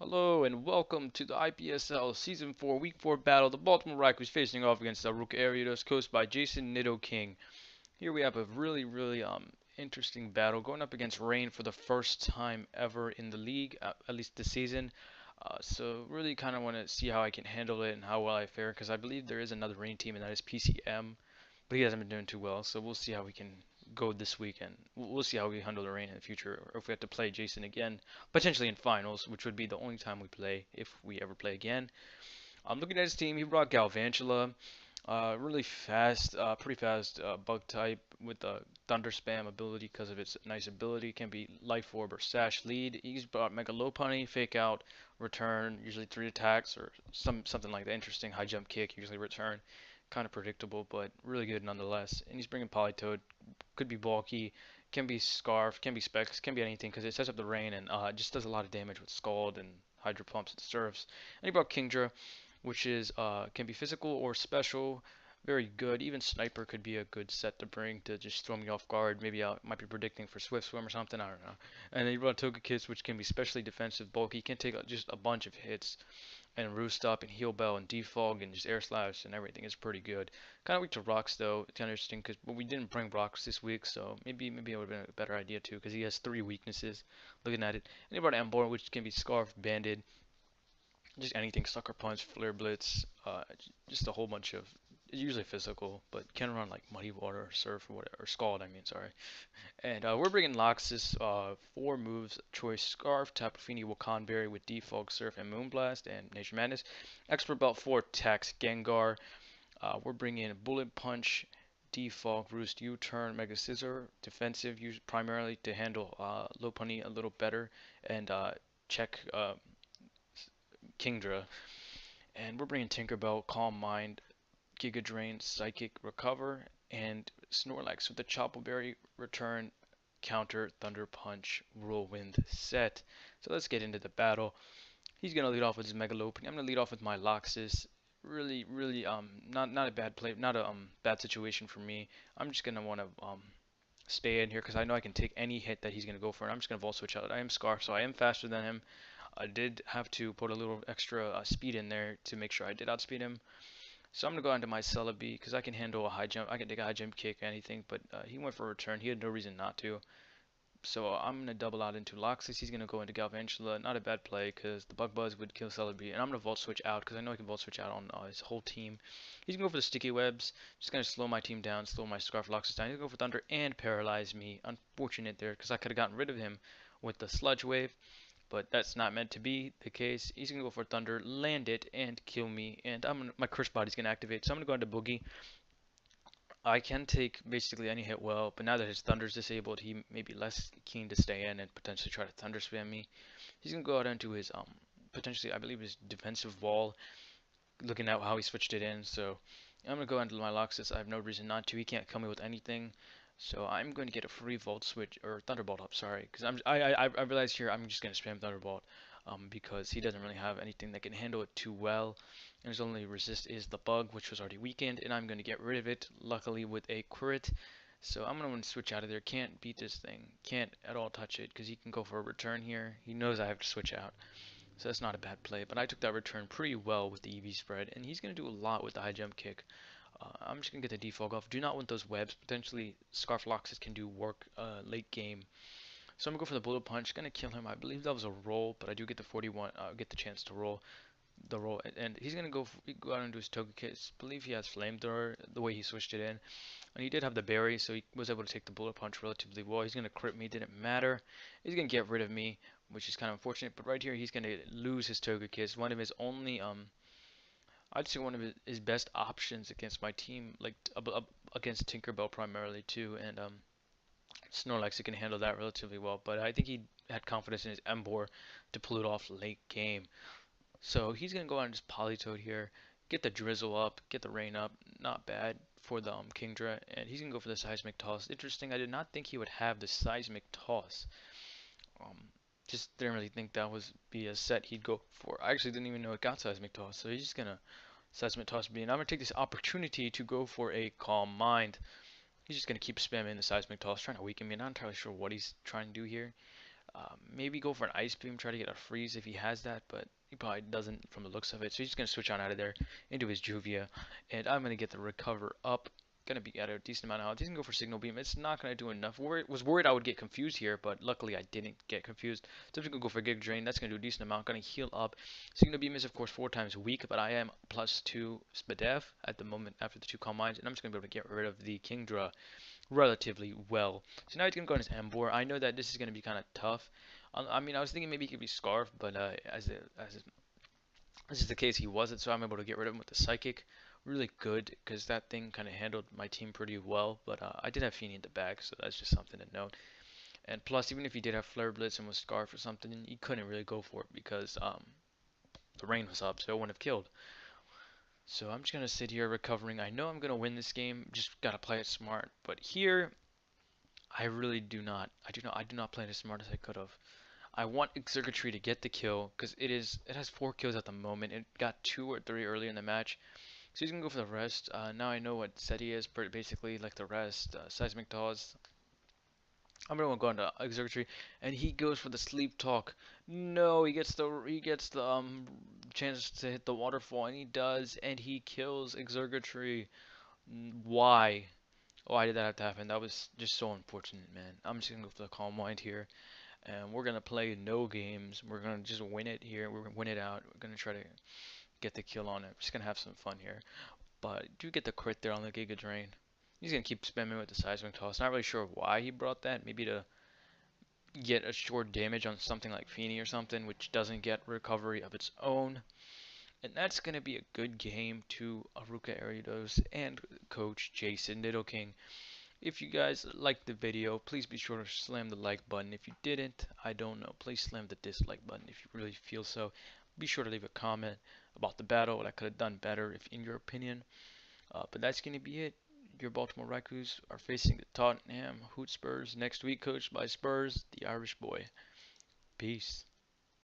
Hello and welcome to the IPSL Season 4 Week 4 battle. The Baltimore Raikous facing off against the Arouca Ariados, coached by JasonNidoking. Here we have a really interesting battle going up against Rain for the first time ever in the league, at least this season. So really kind of want to see how I can handle it and how well I fare because I believe there is another Rain team and that is PCM, but he hasn't been doing too well. So we'll see how we can go this weekend. We'll see how we handle the Rain in the future, or if we have to play Jason again, potentially in finals, which would be the only time we play if we ever play again. I'm looking at his team. He brought Galvantula, really fast, pretty fast bug type with the Thunder Spam ability because of its nice ability. Can be Life Orb or Sash lead. He's brought Mega Lopunny, Fake Out, Return, usually 3 attacks or something like that. Interesting High Jump Kick, usually Return. Kind of predictable, but really good nonetheless. And he's bringing Politoed, could be bulky, can be Scarf, can be Specs, can be anything because it sets up the rain and just does a lot of damage with Scald and Hydro Pumps and Surfs. And he brought Kingdra, which is can be physical or special. Very good. Even Sniper could be a good set to bring to just throw me off guard. Maybe I might be predicting for Swift Swim or something. I don't know. And then you brought Togekiss, which can be specially defensive, bulky. He can take just a bunch of hits and Roost Up and Heal Bell and Defog and just Air Slash and everything is pretty good. Kind of weak to Rocks though. It's kind of interesting because we didn't bring Rocks this week, so maybe it would have been a better idea too because he has 3 weaknesses. Looking at it, and he brought Emboar, which can be Scarf, Banded, just anything, Sucker Punch, Flare Blitz, just a whole bunch of. It's usually physical, but can run like Muddy Water, Surf, or whatever, or Scald. I mean, sorry. And we're bringing Loxus, 4 moves choice Scarf, Tapu Fini, Wakanberry with Defog, Surf, and Moonblast, and Nature Madness. Expert Belt 4 attacks Gengar. We're bringing Bullet Punch, Defog, Roost, U-Turn, Mega Scissor, defensive, used primarily to handle Lopunny a little better, and check Kingdra. And we're bringing Tinkerbell, Calm Mind, Giga Drain, Psychic, Recover, and Snorlax with the Chople Berry, Return, Counter, Thunder Punch, Whirlwind set. So let's get into the battle. He's gonna lead off with his Mega Lopunny. I'm gonna lead off with my Loxus. Really not a bad play, not a bad situation for me. I'm just gonna want to stay in here because I know I can take any hit that he's gonna go for, and I'm just gonna Volt Switch out. I am Scarf, so I am faster than him. I did have to put a little extra speed in there to make sure I did outspeed him. So I'm gonna go into my Celebi because I can handle a high jump. I can take a high jump kick, anything. But he went for a return. He had no reason not to. So I'm gonna double out into Loxus. He's gonna go into Galvantula. Not a bad play because the Bug Buzz would kill Celebi. And I'm gonna Volt Switch out because I know I can Volt Switch out on his whole team. He's gonna go for the Sticky Webs. Just gonna slow my team down, slow my Scarf Loxus down. He's gonna go for Thunder and paralyze me. Unfortunate there because I could have gotten rid of him with the Sludge Wave, but that's not meant to be the case. He's gonna go for Thunder, land it, and kill me. And my Curse Body's gonna activate, so I'm gonna go into Boogie. I can take basically any hit well, but now that his Thunder's disabled, he may be less keen to stay in and potentially try to Thunder Spam me. He's gonna go out into his potentially I believe his defensive wall, looking at how he switched it in. So I'm gonna go into my Loxus. I have no reason not to. He can't kill me with anything. So I'm going to get a free Volt Switch or Thunderbolt up. Sorry, because I realize here I'm just gonna spam Thunderbolt, because he doesn't really have anything that can handle it too well. And his only resist is the bug, which was already weakened, and I'm gonna get rid of it. Luckily with a crit. So I'm gonna switch out of there. Can't beat this thing. Can't at all touch it because he can go for a return here. He knows I have to switch out. So that's not a bad play, but I took that return pretty well with the EV spread, and he's going to do a lot with the high jump kick. I'm just going to get the defog off. Do not want those webs. Potentially, Scarf Loxus can do work late game. So I'm going to go for the Bullet Punch. Going to kill him. I believe that was a roll, but I do get the 41, get the chance to roll. And he's going to go out and do his Togekiss. I believe he has Flamethrower, the way he switched it in. And he did have the berry, so he was able to take the Bullet Punch relatively well. He's going to crit me, didn't matter. He's going to get rid of me, which is kind of unfortunate. But right here, he's going to lose his Togekiss. One of his only, I'd say one of his best options against my team, like against Tinkerbell primarily too. And Snorlax, he can handle that relatively well. But I think he had confidence in his Emboar to pull it off late game. So he's going to go out and just Politoed here, get the Drizzle up, get the Rain up. Not bad for the Kingdra. And he's going to go for the Seismic Toss. Interesting, I did not think he would have the Seismic Toss. Um, just didn't really think that was be a set he'd go for. I actually didn't even know it got Seismic Toss. So he's just going to Seismic Toss me. And I'm going to take this opportunity to go for a Calm Mind. He's just going to keep spamming the Seismic Toss, trying to weaken me. Not entirely sure what he's trying to do here. Maybe go for an ice beam, try to get a freeze if he has that, but he probably doesn't from the looks of it. So he's just gonna switch on out of there into his Juvia, and I'm gonna get the recover up. Gonna be at a decent amount of health. He's gonna go for signal beam. It's not gonna do enough. Was worried I would get confused here, but luckily I didn't get confused. So I'm just gonna go for Giga Drain. That's gonna do a decent amount. Gonna heal up. Signal beam is of course 4 times weak, but I am +2 SPDEF at the moment after the 2 Calm Minds, and I'm just gonna be able to get rid of the Kingdra relatively well. So now he's going to go on his Embor. I know that this is going to be kind of tough. I mean, I was thinking maybe he could be Scarf, but as is the case, he wasn't. So I'm able to get rid of him with the Psychic. Really good, because that thing kind of handled my team pretty well. But I did have Feeny in the back, so that's just something to note. And plus, even if he did have Flare Blitz and was Scarf or something, he couldn't really go for it because the rain was up, so it wouldn't have killed. So I'm just going to sit here recovering. I know I'm going to win this game, just got to play it smart. But here, I really do not. I do not play it as smart as I could have. I want Exurgatree to get the kill because it has 4 kills at the moment. It got 2 or 3 earlier in the match, so he's gonna go for the rest. Now I know what set he is, basically like the rest. Seismic Toss. I'm gonna go into Exurgatree, and he goes for the Sleep Talk. No, he gets the chance to hit the waterfall, and he does, and he kills Exurgatree. Why? Why did that have to happen? That was just so unfortunate, man. I'm just gonna go for the Calm Mind here, and we're gonna play no games. We're gonna just win it here. We're gonna win it out. We're gonna try to get the kill on it. We're just gonna have some fun here. But do get the crit there on the Giga Drain. He's gonna keep spamming with the Seismic Toss. Not really sure why he brought that. Maybe to get a short damage on something like Feeny or something, which doesn't get recovery of its own. And that's going to be a good game to Arouca Ariados and Coach JasonNidoking. If you guys liked the video, please be sure to slam the like button. If you didn't, I don't know. Please slam the dislike button if you really feel so. Be sure to leave a comment about the battle, what I could have done better, if in your opinion. But that's going to be it. Your Baltimore Raikous are facing the Tottenham Hotspurs next week, coached by Spurs, the Irish boy. Peace.